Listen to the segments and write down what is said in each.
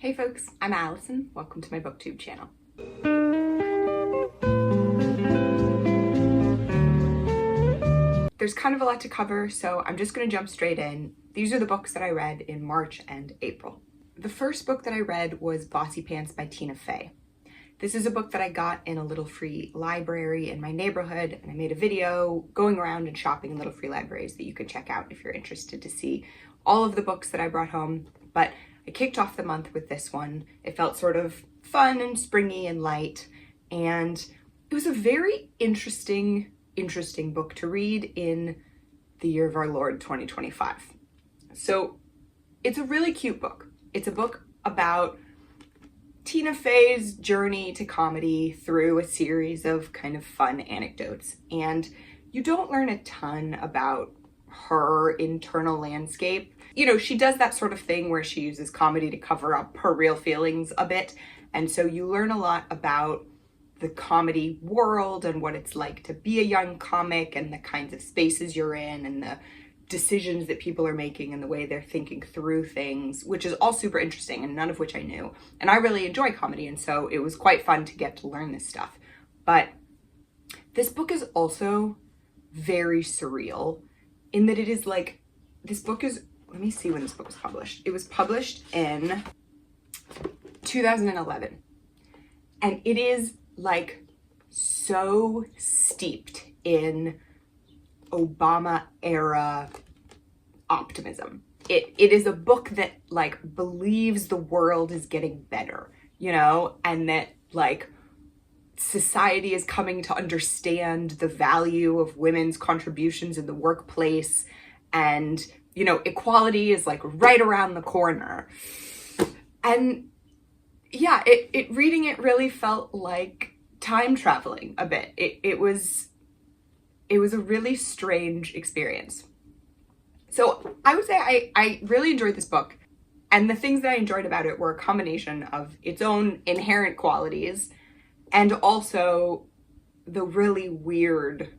Hey folks, I'm Allison. Welcome to my booktube channel. There's kind of a lot to cover, so I'm just going to jump straight in. These are the books that I read in March and April. The first book that I read was Bossypants by Tina Fey. This is a book that I got in a little free library in my neighborhood, and I made a video going around and shopping in little free libraries that you can check out if you're interested to see all of the books that I brought home. But I kicked off the month with this one. It felt sort of fun and springy and light, and it was a very interesting book to read in the year of our Lord 2025. So it's a really cute book. It's a book about Tina Fey's journey to comedy through a series of kind of fun anecdotes. And you don't learn a ton about her internal landscape. You know, she does that sort of thing where she uses comedy to cover up her real feelings a bit. And so you learn a lot about the comedy world and what it's like to be a young comic and the kinds of spaces you're in and the decisions that people are making and the way they're thinking through things, which is all super interesting and none of which I knew. And I really enjoy comedy, and so it was quite fun to get to learn this stuff. But this book is also very surreal in that it is like, this book is, let me see when this book was published. It was published in 2011. And it is like so steeped in Obama era optimism. It is a book that like believes the world is getting better, you know, and that like society is coming to understand the value of women's contributions in the workplace, and you know, equality is like right around the corner. And yeah, it reading it really felt like time traveling a bit. It was a really strange experience. So I would say I really enjoyed this book, and the things that I enjoyed about it were a combination of its own inherent qualities and also the really weird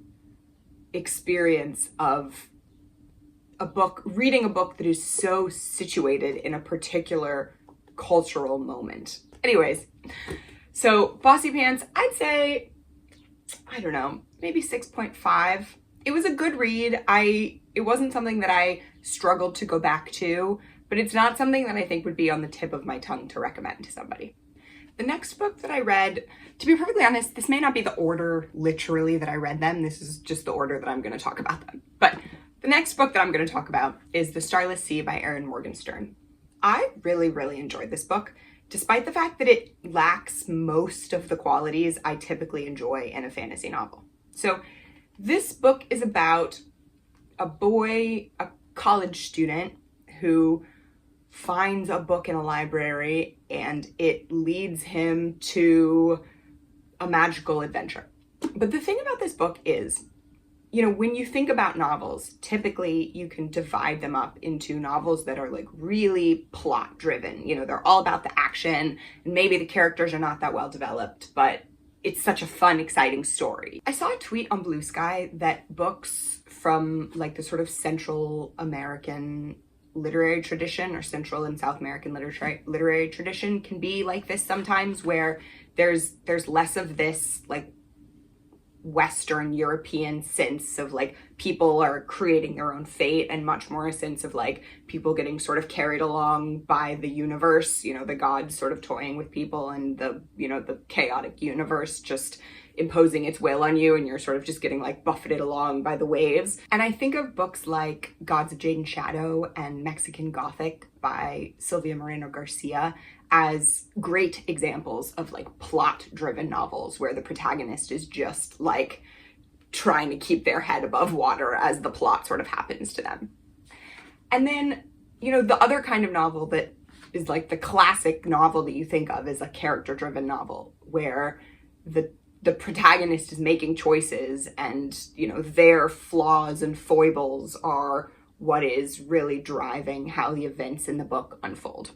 experience of reading a book that is so situated in a particular cultural moment. Anyways, so Bossypants, I'd say, I don't know, maybe 6.5. It was a good read. It wasn't something that I struggled to go back to, but it's not something that I think would be on the tip of my tongue to recommend to somebody. The next book that I read, to be perfectly honest, this may not be the order literally that I read them. This is just the order that I'm going to talk about them. But the next book that I'm going to talk about is The Starless Sea by Erin Morgenstern. I really, really enjoyed this book, despite the fact that it lacks most of the qualities I typically enjoy in a fantasy novel. So this book is about a boy, a college student, who finds a book in a library and it leads him to a magical adventure. But the thing about this book is, you know, when you think about novels, typically you can divide them up into novels that are like really plot driven. You know, they're all about the action and maybe the characters are not that well developed, but it's such a fun, exciting story. I saw a tweet on Blue Sky that books from like the sort of Central American literary tradition or Central and South American literary tradition can be like this sometimes, where there's less of this like Western European sense of like people are creating their own fate, and much more a sense of like people getting sort of carried along by the universe, you know, the gods sort of toying with people and the, you know, the chaotic universe just imposing its will on you, and you're sort of just getting like buffeted along by the waves. And I think of books like Gods of Jade and Shadow and Mexican Gothic by Silvia Moreno Garcia as great examples of like plot-driven novels where the protagonist is just like trying to keep their head above water as the plot sort of happens to them. And then, you know, the other kind of novel that is like the classic novel that you think of is a character-driven novel where the protagonist is making choices and, you know, their flaws and foibles are what is really driving how the events in the book unfold.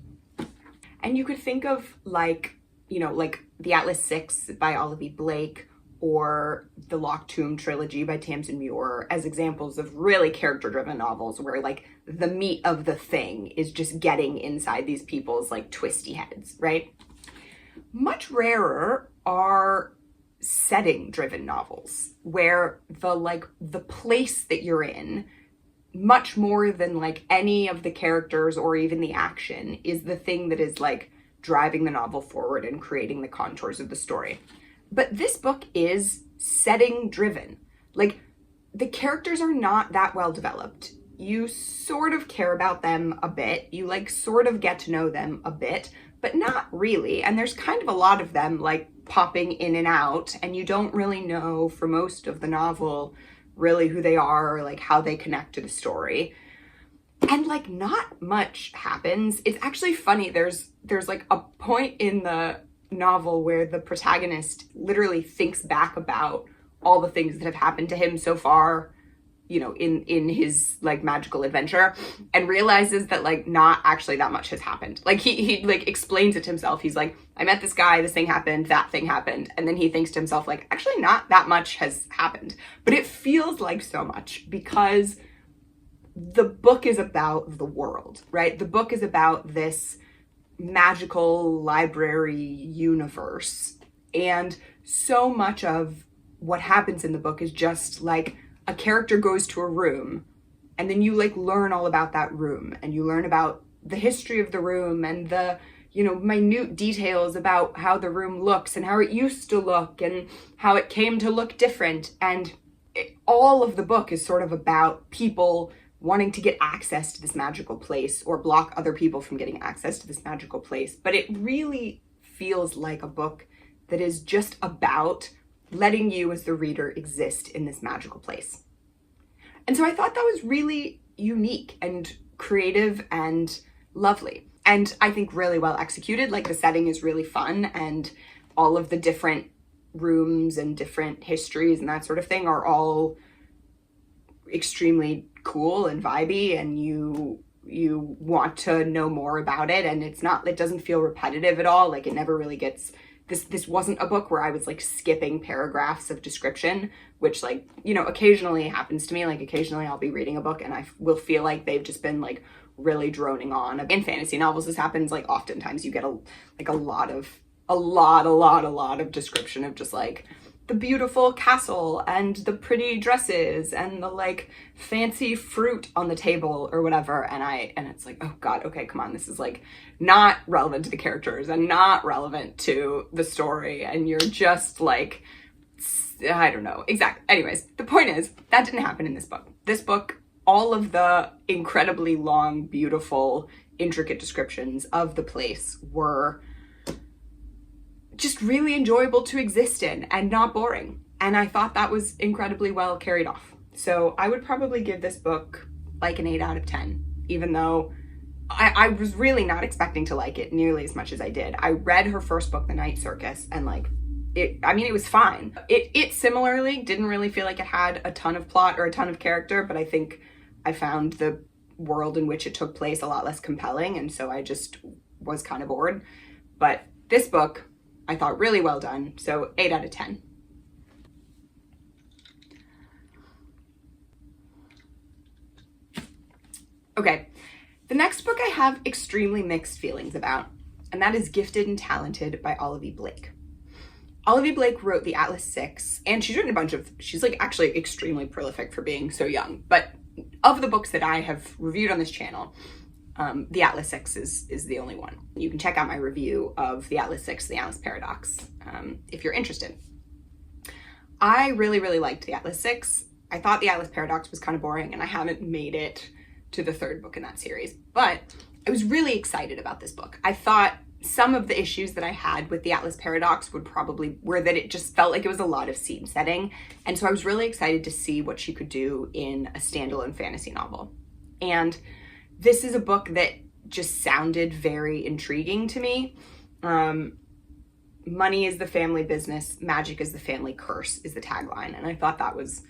And you could think of like, you know, like The Atlas Six by Olivie Blake, or the Locked Tomb trilogy by Tamsin Muir as examples of really character-driven novels where like the meat of the thing is just getting inside these people's like twisty heads, right? Much rarer are setting-driven novels where the place that you're in, much more than like any of the characters or even the action, is the thing that is like driving the novel forward and creating the contours of the story. But this book is setting driven. Like, the characters are not that well developed. You sort of care about them a bit. You like sort of get to know them a bit, but not really. And there's kind of a lot of them like popping in and out, and you don't really know for most of the novel really who they are or like how they connect to the story. And like not much happens. It's actually funny. There's like a point in the novel where the protagonist literally thinks back about all the things that have happened to him so far, you know, in his like magical adventure, and realizes that like not actually that much has happened. Like he like explains it to himself. He's like, I met this guy, this thing happened, that thing happened. And then he thinks to himself like, actually not that much has happened. But it feels like so much because the book is about the world, right? The book is about this magical library universe, and so much of what happens in the book is just like a character goes to a room and then you like learn all about that room, and you learn about the history of the room and the, you know, minute details about how the room looks and how it used to look and how it came to look different. And all of the book is sort of about people wanting to get access to this magical place or block other people from getting access to this magical place. But it really feels like a book that is just about letting you as the reader exist in this magical place. And so I thought that was really unique and creative and lovely. And I think really well executed. Like, the setting is really fun, and all of the different rooms and different histories and that sort of thing are all extremely cool and vibey, and you want to know more about it. And it doesn't feel repetitive at all. Like, it never really gets, this wasn't a book where I was like skipping paragraphs of description, which, like, you know, occasionally happens to me. Like, occasionally I'll be reading a book and I will feel like they've just been like really droning on. In fantasy novels, this happens. Like, oftentimes you get a lot of description of just like the beautiful castle and the pretty dresses and the like fancy fruit on the table or whatever. And it's like, oh God, okay, come on. This is like not relevant to the characters and not relevant to the story. And you're just like, I don't know. Exactly. Anyways, the point is that didn't happen in this book. This book, all of the incredibly long, beautiful, intricate descriptions of the place were just really enjoyable to exist in and not boring. And I thought that was incredibly well carried off. So I would probably give this book like an 8 out of 10, even though I was really not expecting to like it nearly as much as I did. I read her first book, The Night Circus, and like it was fine. It similarly didn't really feel like it had a ton of plot or a ton of character, but I think I found the world in which it took place a lot less compelling, and so I just was kind of bored. But this book, I thought really well done, so 8 out of 10. Okay, the next book I have extremely mixed feelings about, and that is Gifted and Talented by Olivie Blake. Olivie Blake wrote The Atlas Six, and she's written she's like actually extremely prolific for being so young, but of the books that I have reviewed on this channel, The Atlas Six is the only one. You can check out my review of The Atlas Six, The Alice Paradox, if you're interested. I really, really liked The Atlas Six. I thought The Atlas Paradox was kind of boring, and I haven't made it to the third book in that series, but I was really excited about this book. I thought some of the issues that I had with The Atlas Paradox were that it just felt like it was a lot of scene setting, and so I was really excited to see what she could do in a standalone fantasy novel. And this is a book that just sounded very intriguing to me. Money is the family business, magic is the family curse is the tagline. And I thought that was,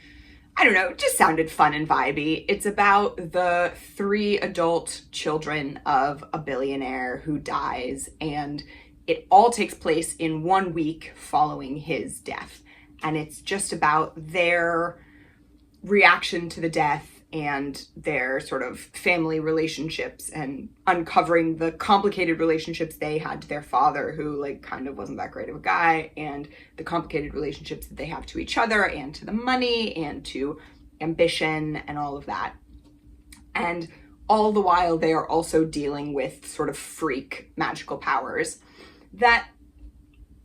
I don't know, it just sounded fun and vibey. It's about the 3 adult children of a billionaire who dies, and it all takes place in 1 week following his death. and it's just about their reaction to the death and their sort of family relationships and uncovering the complicated relationships they had to their father, who like kind of wasn't that great of a guy, and the complicated relationships that they have to each other and to the money and to ambition and all of that. And all the while they are also dealing with sort of freak magical powers that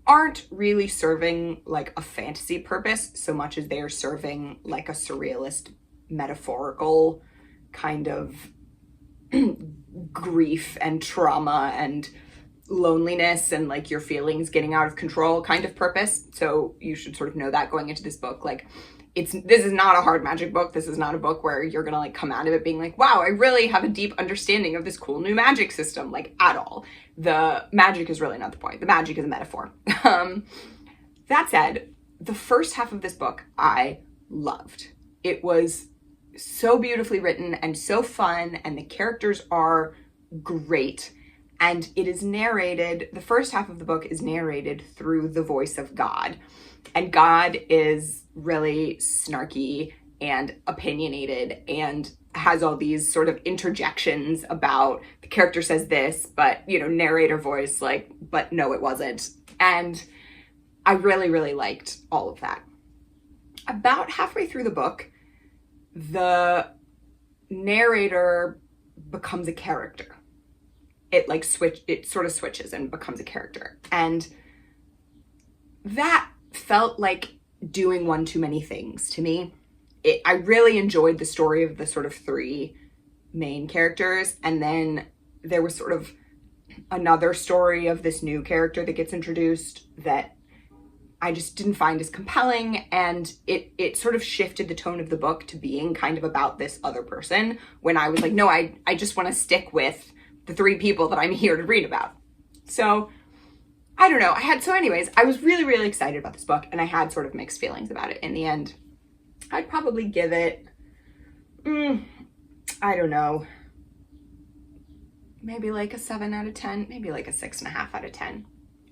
aren't really serving like a fantasy purpose so much as they are serving like a surrealist, metaphorical kind of grief and trauma and loneliness and like your feelings getting out of control kind of purpose. So you should sort of know that going into this book. Like this is not a hard magic book. This is not a book where you're gonna like come out of it being like, wow, I really have a deep understanding of this cool new magic system, like at all. The magic is really not the point. The magic is a metaphor. That said, the first half of this book I loved. It was so beautifully written and so fun, and the characters are great. And it is narrated, the first half of the book is narrated through the voice of God. And God is really snarky and opinionated and has all these sort of interjections about the character says this, but, you know, narrator voice, like, but no, it wasn't. And I really, really liked all of that. About halfway through the book, the narrator becomes a character. It sort of switches and becomes a character. And that felt like doing one too many things to me. I really enjoyed the story of the sort of three main characters, and then there was sort of another story of this new character that gets introduced that I just didn't find as compelling, and it sort of shifted the tone of the book to being kind of about this other person, when I was like, no, I just want to stick with the three people that I'm here to read about. So I don't know. Anyways, I was really, really excited about this book, and I had sort of mixed feelings about it in the end. I'd probably give it, I don't know, maybe like a 7 out of 10, maybe like a 6.5 out of 10.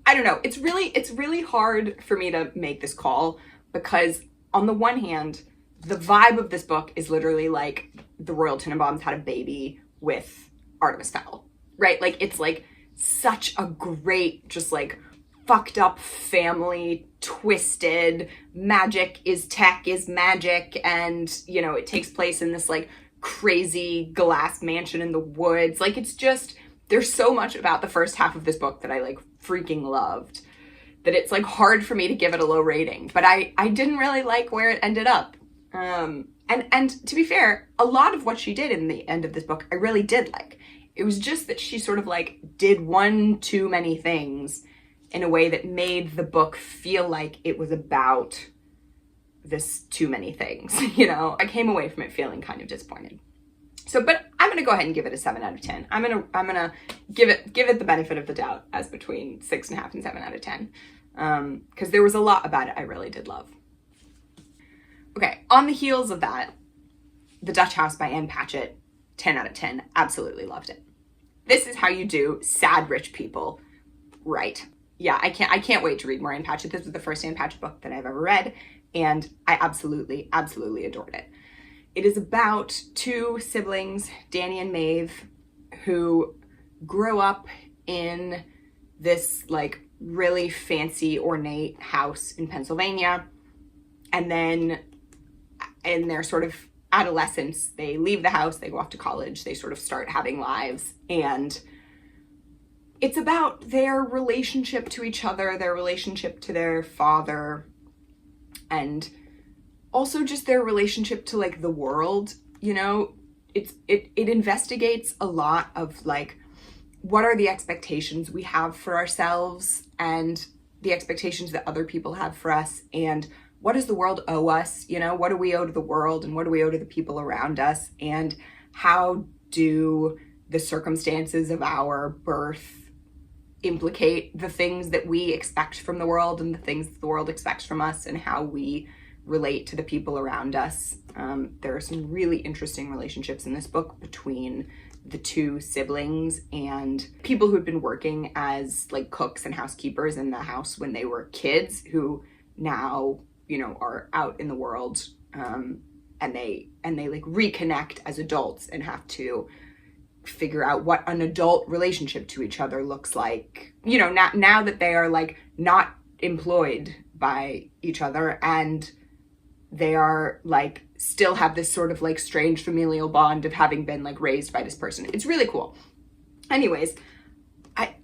I don't know. It's really hard for me to make this call, because on the one hand, the vibe of this book is literally like the Royal Tenenbaums had a baby with Artemis Fowl, right? Like it's like such a great, just like fucked up family, twisted, magic is tech is magic, and you know, it takes place in this like crazy glass mansion in the woods. Like it's just, there's so much about the first half of this book that I like freaking loved, that it's like hard for me to give it a low rating, but I didn't really like where it ended up. And to be fair, a lot of what she did in the end of this book I really did like. It was just that she sort of like did one too many things in a way that made the book feel like it was about this too many things, you know? I came away from it feeling kind of disappointed. So, but I'm gonna go ahead and give it a 7 out of 10. I'm gonna give it the benefit of the doubt as between 6.5 and 7 out of 10. Because there was a lot about it I really did love. Okay, on the heels of that, The Dutch House by Ann Patchett, 10 out of 10, absolutely loved it. This is how you do sad rich people right. Yeah, I can't wait to read more Ann Patchett. This was the first Ann Patchett book that I've ever read, and I absolutely, absolutely adored it. It is about two siblings, Danny and Maeve, who grow up in this like really fancy, ornate house in Pennsylvania, and then in their sort of adolescence, they leave the house, they go off to college, they sort of start having lives, and it's about their relationship to each other, their relationship to their father, and also just their relationship to like the world. You know, it investigates a lot of like, what are the expectations we have for ourselves and the expectations that other people have for us, and what does the world owe us? You know, what do we owe to the world, and what do we owe to the people around us, and how do the circumstances of our birth implicate the things that we expect from the world and the things that the world expects from us, and how we relate to the people around us. There are some really interesting relationships in this book between the two siblings and people who'd been working as like cooks and housekeepers in the house when they were kids, who now you know, are out in the world, and they like reconnect as adults and have to figure out what an adult relationship to each other looks like, you know, now that they are like not employed by each other, and they are like still have this sort of like strange familial bond of having been like raised by this person. It's really cool. Anyways, I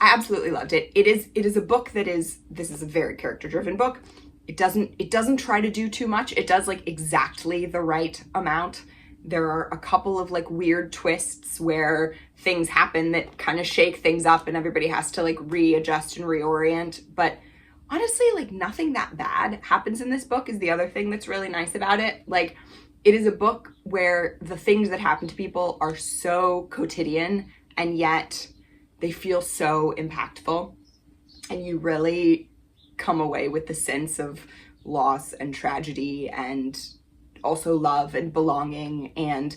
absolutely loved it. It is a book this is a very character driven book. It doesn't try to do too much. It does like exactly the right amount. There are a couple of like weird twists where things happen that kind of shake things up and everybody has to like readjust and reorient. But honestly, like nothing that bad happens in this book is the other thing that's really nice about it. Like it is a book where the things that happen to people are so quotidian and yet they feel so impactful. And you really come away with the sense of loss and tragedy and also love and belonging, and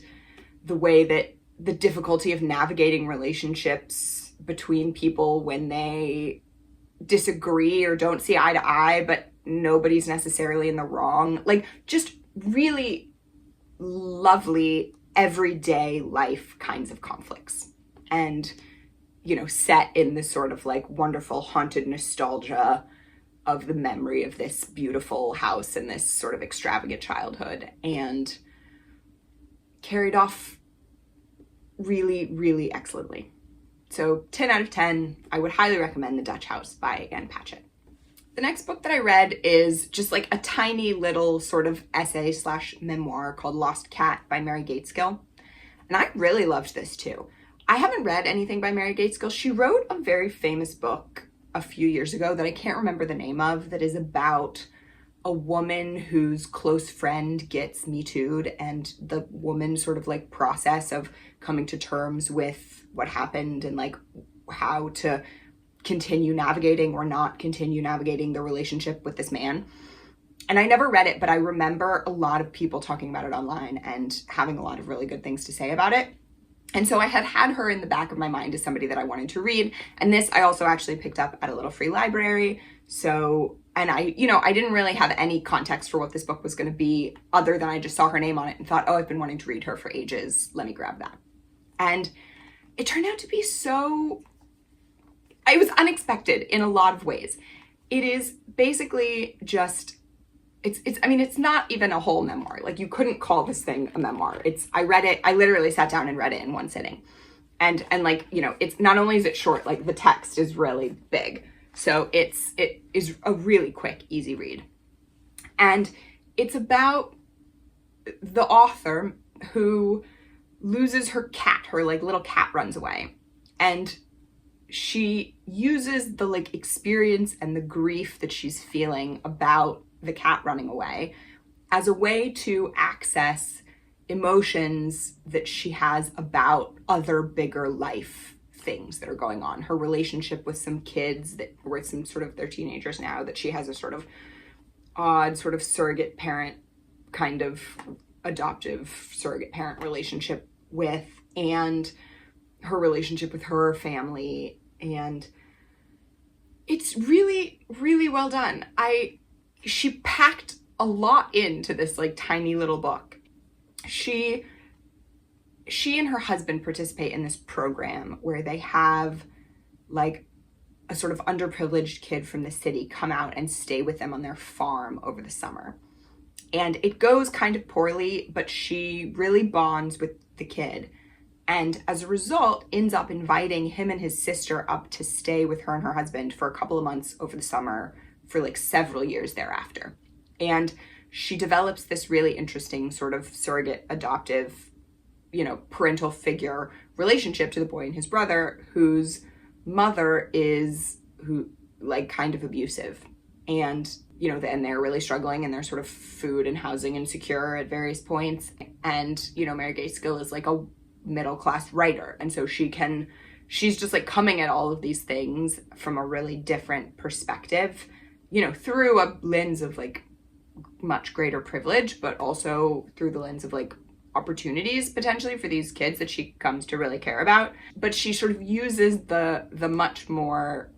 the way that the difficulty of navigating relationships between people when they disagree or don't see eye to eye, but nobody's necessarily in the wrong. Like just really lovely everyday life kinds of conflicts, and you know, set in this sort of like wonderful haunted nostalgia of the memory of this beautiful house and this sort of extravagant childhood, and carried off really, really excellently. So 10 out of 10, I would highly recommend The Dutch House by Ann Patchett. The next book that I read is just like a tiny little sort of essay / memoir called Lost Cat by Mary Gaitskill. And I really loved this too. I haven't read anything by Mary Gaitskill. She wrote a very famous book a few years ago that I can't remember the name of, that is about a woman whose close friend gets Me Too'd, and the woman's sort of like process of coming to terms with what happened and like how to continue navigating or not continue navigating the relationship with this man. And I never read it, but I remember a lot of people talking about it online and having a lot of really good things to say about it. And so I had her in the back of my mind as somebody that I wanted to read. And this I also actually picked up at a little free library. So, and I didn't really have any context for what this book was going to be other than I just saw her name on it and thought, oh, I've been wanting to read her for ages. Let me grab that. And it turned out to be it was unexpected in a lot of ways. It is basically just, it's not even a whole memoir. Like you couldn't call this thing a memoir. I read it, I literally sat down and read it in one sitting. And like, you know, it's not only is it short, like the text is really big. So it is a really quick, easy read. And it's about the author who loses her cat. Her like little cat runs away. And she uses the like experience and the grief that she's feeling about the cat running away as a way to access emotions that she has about other bigger life things that are going on. Her relationship with some kids that were some sort of, they're teenagers now, that she has a sort of odd sort of surrogate parent, kind of adoptive surrogate parent relationship with, and her relationship with her family. And it's really, really well done. She packed a lot into this like tiny little book. She and her husband participate in this program where they have like a sort of underprivileged kid from the city come out and stay with them on their farm over the summer. And it goes kind of poorly, but she really bonds with the kid. And as a result, ends up inviting him and his sister up to stay with her and her husband for a couple of months over the summer for like several years thereafter. And she develops this really interesting sort of surrogate adoptive, you know, parental figure relationship to the boy and his brother, whose mother is like kind of abusive. And, you know, and they're really struggling and they're sort of food and housing insecure at various points. And, you know, Mary Gaitskill is like a middle-class writer. And so she's just like coming at all of these things from a really different perspective, you know, through a lens of like much greater privilege, but also through the lens of like opportunities potentially for these kids that she comes to really care about. But she sort of uses the much more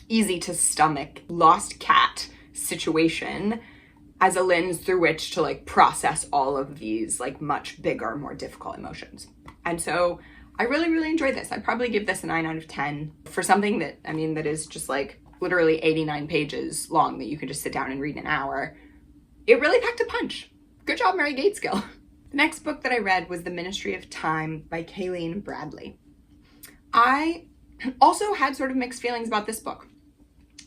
easy to stomach lost cat situation as a lens through which to like process all of these like much bigger, more difficult emotions. And so I really, really enjoyed this. I'd probably give this a 9 out of 10 for something that, I mean, that is just like literally 89 pages long that you can just sit down and read in an hour. It really packed a punch. Good job, Mary Gaitskill. The next book that I read was The Ministry of Time by Kaliane Bradley. I also had sort of mixed feelings about this book.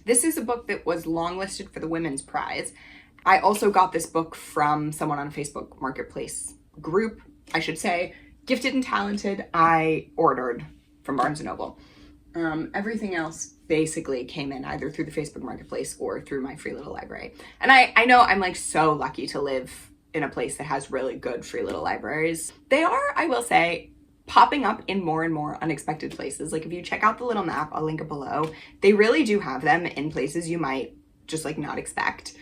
This is a book that was longlisted for the Women's Prize. I also got this book from someone on a Facebook Marketplace group, I should say. Gifted and Talented, I ordered from Barnes & Noble. Everything else basically came in either through the Facebook Marketplace or through my free little library. And I know I'm like so lucky to live in a place that has really good free little libraries. They are, I will say, popping up in more and more unexpected places. Like if you check out the little map, I'll link it below. They really do have them in places you might just like not expect.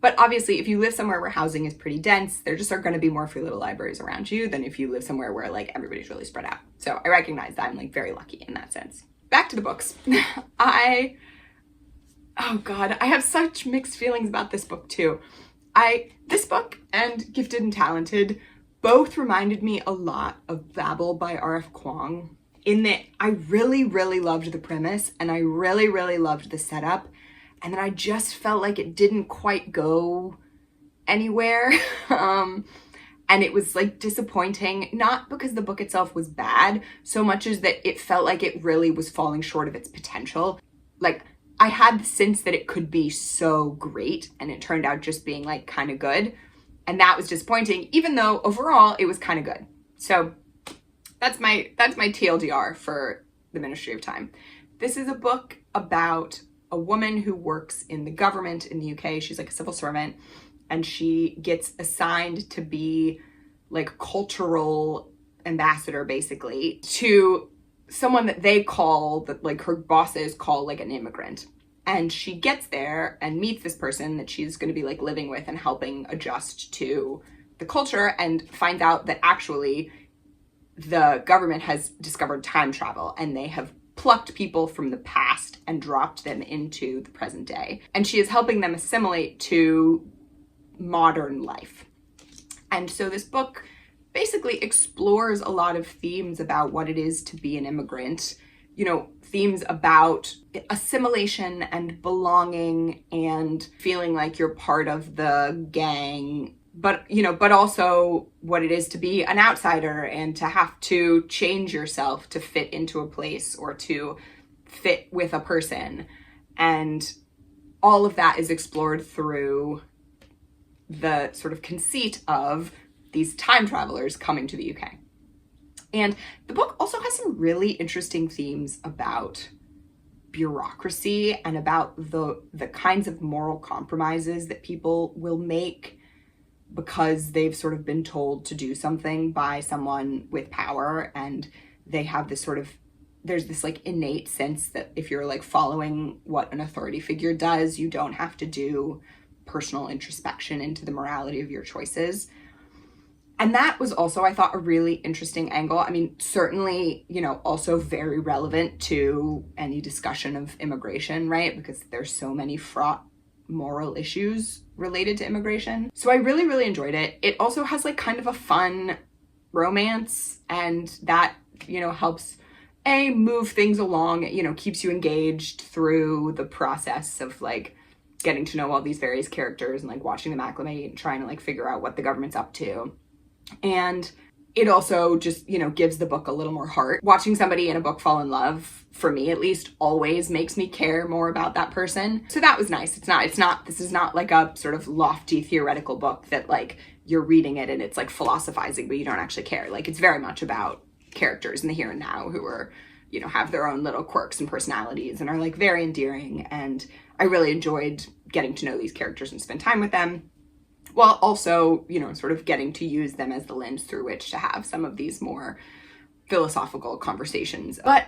But obviously, if you live somewhere where housing is pretty dense, there just are going to be more free little libraries around you than if you live somewhere where like everybody's really spread out. So I recognize that I'm like very lucky in that sense. Back to the books. Oh God, I have such mixed feelings about this book too. This book and Gifted and Talented both reminded me a lot of Babel by R.F. Kuang, in that I really, really loved the premise and I really, really loved the setup. And then I just felt like it didn't quite go anywhere. And it was like disappointing, not because the book itself was bad, so much as that it felt like it really was falling short of its potential. Like I had the sense that it could be so great and it turned out just being like kind of good. And that was disappointing, even though overall it was kind of good. So that's my TLDR for The Ministry of Time. This is a book about a woman who works in the government in the UK. She's like a civil servant, and she gets assigned to be like cultural ambassador basically to someone that they call, that like her bosses call like an immigrant. And she gets there and meets this person that she's going to be like living with and helping adjust to the culture, and finds out that actually the government has discovered time travel and they have plucked people from the past and dropped them into the present day. And she is helping them assimilate to modern life. And so this book basically explores a lot of themes about what it is to be an immigrant, you know, themes about assimilation and belonging and feeling like you're part of the gang, but, you know, but also what it is to be an outsider and to have to change yourself to fit into a place or to fit with a person. And all of that is explored through the sort of conceit of these time travelers coming to the UK. And the book also has some really interesting themes about bureaucracy and about the kinds of moral compromises that people will make because they've sort of been told to do something by someone with power, and they have this sort of, there's this like innate sense that if you're like following what an authority figure does, you don't have to do personal introspection into the morality of your choices. And that was also, I thought, a really interesting angle. I mean, certainly, you know, also very relevant to any discussion of immigration, right? Because there's so many fraught moral issues related to immigration. So I really, really enjoyed it. It also has like kind of a fun romance, and that, you know, helps move things along, you know, keeps you engaged through the process of like getting to know all these various characters and like watching them acclimate and trying to like figure out what the government's up to. And it also just, you know, gives the book a little more heart. Watching somebody in a book fall in love, for me at least, always makes me care more about that person. So that was nice. This is not like a sort of lofty theoretical book that like you're reading it and it's like philosophizing, but you don't actually care. Like it's very much about characters in the here and now who are, you know, have their own little quirks and personalities and are like very endearing. And I really enjoyed getting to know these characters and spend time with them, while also, you know, sort of getting to use them as the lens through which to have some of these more philosophical conversations. But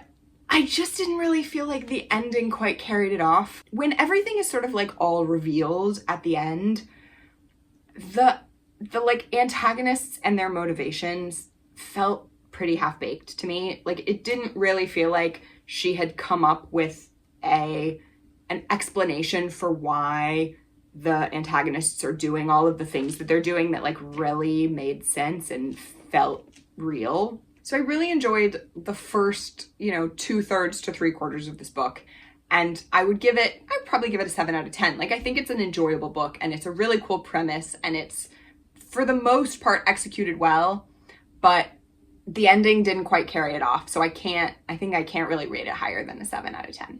I just didn't really feel like the ending quite carried it off. When everything is sort of like all revealed at the end, the like antagonists and their motivations felt pretty half-baked to me. Like it didn't really feel like she had come up with an explanation for why the antagonists are doing all of the things that they're doing that like really made sense and felt real. So I really enjoyed the first, 2/3 to 3/4 of this book. And I'd probably give it a 7 out of 10. Like, I think it's an enjoyable book and it's a really cool premise and it's, for the most part, executed well, but the ending didn't quite carry it off. So I think I can't really rate it higher than a 7 out of 10.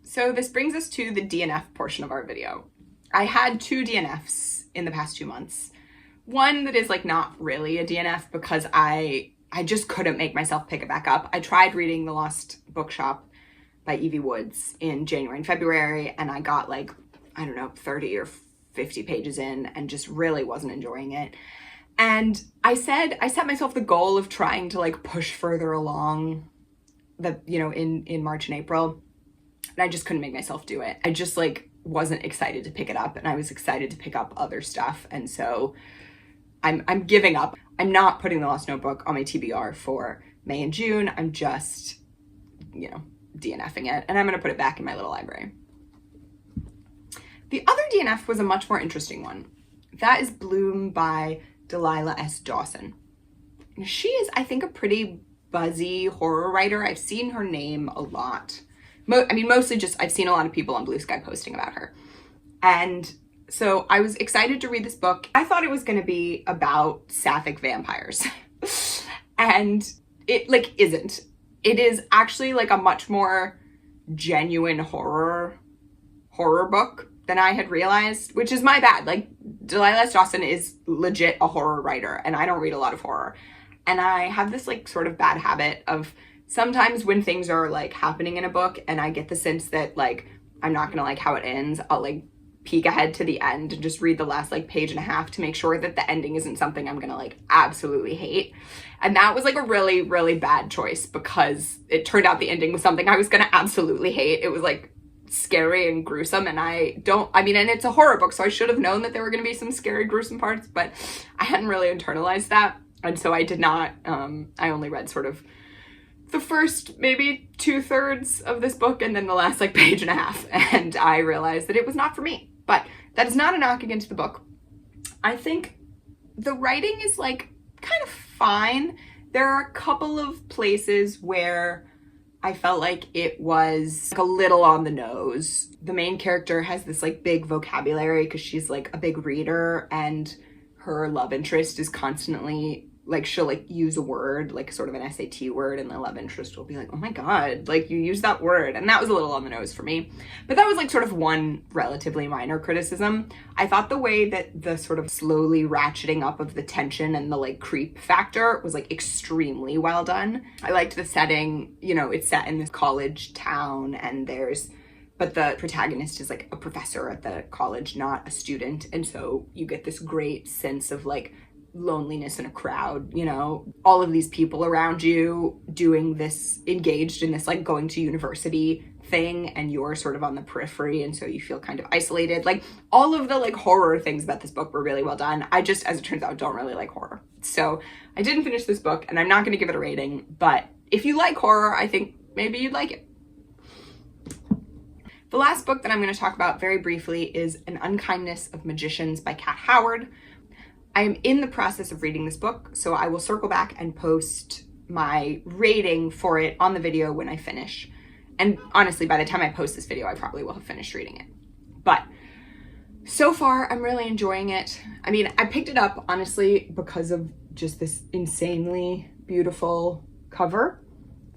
So this brings us to the DNF portion of our video. I had 2 DNFs in the past 2 months. One that is like not really a DNF because I just couldn't make myself pick it back up. I tried reading The Lost Bookshop by Evie Woods in January and February, and I got like, 30 or 50 pages in and just really wasn't enjoying it. And I set myself the goal of trying to like push further along in March and April. And I just couldn't make myself do it. I just like wasn't excited to pick it up, and I was excited to pick up other stuff. And so I'm giving up. I'm not putting The Lost Notebook on my TBR for May and June. I'm just, DNFing it, and I'm going to put it back in my little library. The other DNF was a much more interesting one. That is Bloom by Delilah S. Dawson. She is, I think, a pretty buzzy horror writer. I've seen her name a lot. Mostly just I've seen a lot of people on Blue Sky posting about her. And so I was excited to read this book. I thought it was going to be about sapphic vampires. And it like isn't. It is actually like a much more genuine horror book than I had realized, which is my bad. Like, Delilah S. Dawson is legit a horror writer, and I don't read a lot of horror. And I have this like sort of bad habit of sometimes when things are like happening in a book and I get the sense that like I'm not gonna like how it ends, I'll like peek ahead to the end and just read the last like page and a half to make sure that the ending isn't something I'm gonna like absolutely hate. And that was like a really, really bad choice because it turned out the ending was something I was gonna absolutely hate. It was like scary and gruesome, and and it's a horror book, so I should have known that there were gonna be some scary, gruesome parts, but I hadn't really internalized that. And so I did not, I only read sort of the first maybe 2/3 of this book and then the last like page and a half, and I realized that it was not for me. But that is not a knock against the book. I think the writing is like kind of fine. There are a couple of places where I felt like it was like a little on the nose. The main character has this like big vocabulary because she's like a big reader, and her love interest is constantly like, she'll like use a word, like sort of an SAT word, and the love interest will be like, oh my God, like you use that word. And that was a little on the nose for me. But that was like sort of one relatively minor criticism. I thought the way that the sort of slowly ratcheting up of the tension and the like creep factor was like extremely well done. I liked the setting, it's set in this college town, and but the protagonist is like a professor at the college, not a student. And so you get this great sense of like loneliness in a crowd, all of these people around you doing this, engaged in this like going to university thing, and you're sort of on the periphery, and so you feel kind of isolated. Like all of the like horror things about this book were really well done. I just, as it turns out, don't really like horror. So I didn't finish this book, and I'm not going to give it a rating, but if you like horror, I think maybe you'd like it. The last book that I'm going to talk about very briefly is An Unkindness of Magicians by Kat Howard. I am in the process of reading this book, so I will circle back and post my rating for it on the video when I finish. And honestly, by the time I post this video, I probably will have finished reading it. But so far, I'm really enjoying it. I picked it up, honestly, because of just this insanely beautiful cover.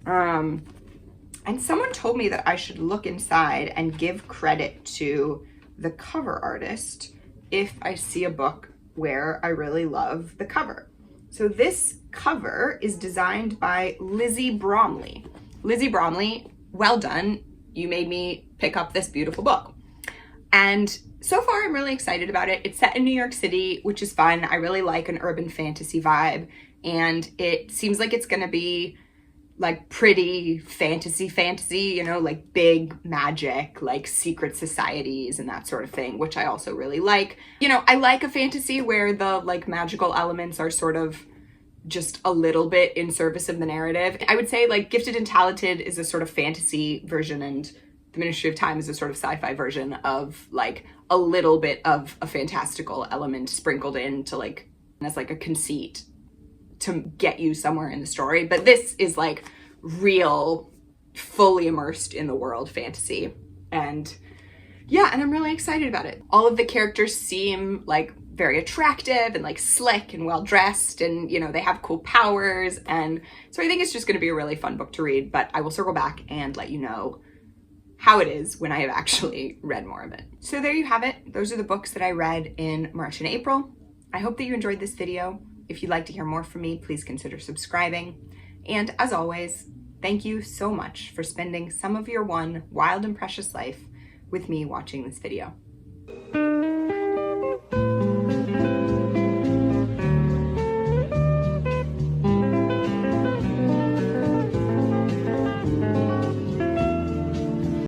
And someone told me that I should look inside and give credit to the cover artist if I see a book where I really love the cover. So this cover is designed by Lizzie Bromley. Lizzie Bromley, well done. You made me pick up this beautiful book. And so far I'm really excited about it. It's set in New York City, which is fun. I really like an urban fantasy vibe. And it seems like it's gonna be like pretty fantasy, like big magic, like secret societies and that sort of thing, which I also really like. I like a fantasy where the like magical elements are sort of just a little bit in service of the narrative. I would say like Gifted and Talented is a sort of fantasy version, and The Ministry of Time is a sort of sci-fi version of like a little bit of a fantastical element sprinkled in to like as like a conceit to get you somewhere in the story. But this is like real, fully immersed in the world fantasy. And yeah, and I'm really excited about it. All of the characters seem like very attractive and like slick and well dressed, and you know, they have cool powers. And so I think it's just going to be a really fun book to read, but I will circle back and let you know how it is when I have actually read more of it. So there you have it. Those are the books that I read in March and April. I hope that you enjoyed this video. If you'd like to hear more from me, please consider subscribing. And as always, thank you so much for spending some of your one wild and precious life with me watching this video.